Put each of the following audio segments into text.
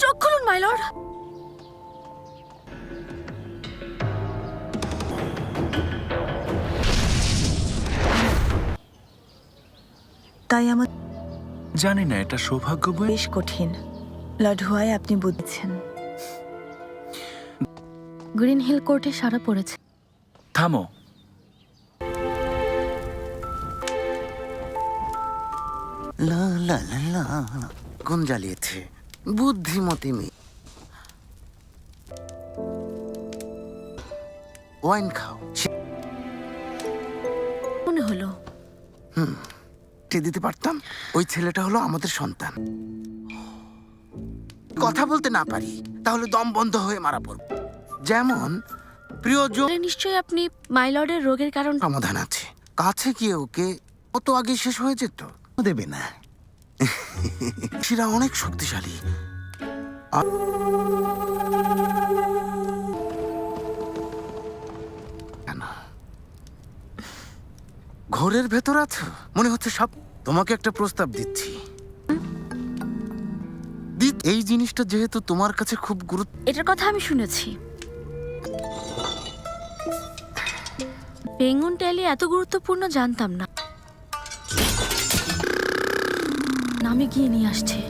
চোখ খুলুন my lord. তাই আমার জানি না এটা সৌভাগ্য বই। বেশ কঠিন। লর্ড হুয়াই, আপনি বুঝছেন। গ্রিন হিল কোর্টে সারা পড়েছে। থামো। লা লা লা লা লা। কোন জ্বালিয়েছে বুদ্ধিমতী মেয়ে। ওয়াইন খাও। মনে হলো দিতে পারতাম। ওই ছেলেটা হলো আমাদের সন্তান। কথা বলতে না পারি তাহলে দম বন্ধ হয়ে মারা পড়ব। যেমন প্রিয়জন। নিশ্চয়ই আপনি মাই লর্ডের রোগের কারণ সমাধান আছে। কাছে গিয়ে ওকে অত আগে শেষ হয়ে যেত। দেবে না। সেরা অনেক শক্তিশালী। ঘরের ভেতর আছো মনে হচ্ছে সব। তোমাকে একটা প্রস্তাব দিচ্ছি। এই জিনিসটা যেহেতু তোমার কাছে খুব গুরুত্ব। এটার কথা আমি শুনেছি। পেঙ্গুন ট্যালি এত গুরুত্বপূর্ণ জানতাম না। আমি গিয়ে নিয়ে আসছি।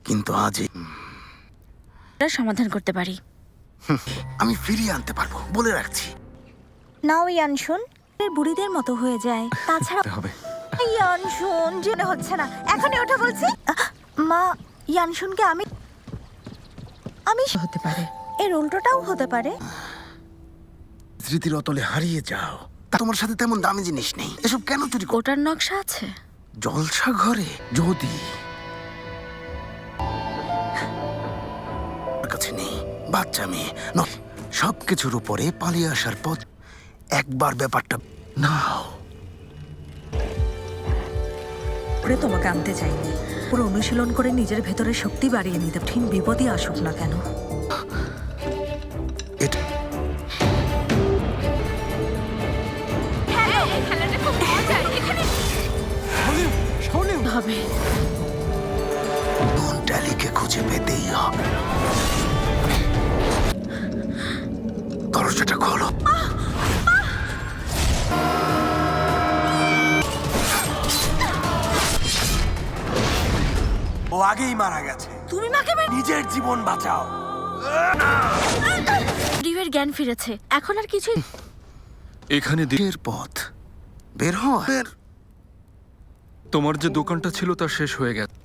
কিন্তু আজ এটা সমাধান করতে পারি। আমি ফিরিয়ে আনতে পারবো বলে রাখছি। নাও ইয়ানশুন, বুড়িদের মতো হয়ে যায়। তাছাড়া হবে ইয়ানশুন জেনে হচ্ছে না। এখনই ওঠা বলছি। মা, ইয়ানশুনকে আমি হতে পারে, এর উল্টোটাও হতে পারে। স্মৃতির অতলে হারিয়ে যাও। তা তোমার সাথে তেমন দামি জিনিস নেই। এসব কেন চুরি করো? ওটার নকশা আছে। জলসা ঘরে যদি কাছে নেই। বাচ্চা মেয়ে সবকিছুর উপরে পালিয়ে আসার পথ। একবার ব্যাপারটা নাও। তোমাকে আনতে চাইনি, পুরো অনুশীলন করে নিজের ভেতরে শক্তি বাড়িয়ে নিতে। ঠিক বিপদই আসুক না কেন। এটা হবে। ট্যালিকে খুঁজে পেতেই হবে। দরজাটা খোলো। ও আগেই মারা গেছে। তুমি মাকে নিজের জীবন বাঁচাও। রিওয়ের জ্ঞান ফিরেছে। এখন আর কিছুই। এখানে এর পথ বের হওয়ার। তোমার যে দোকানটা ছিল তা শেষ হয়ে গেছে।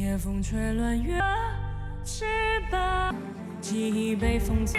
夜风吹乱月，翅膀，记忆被风刺。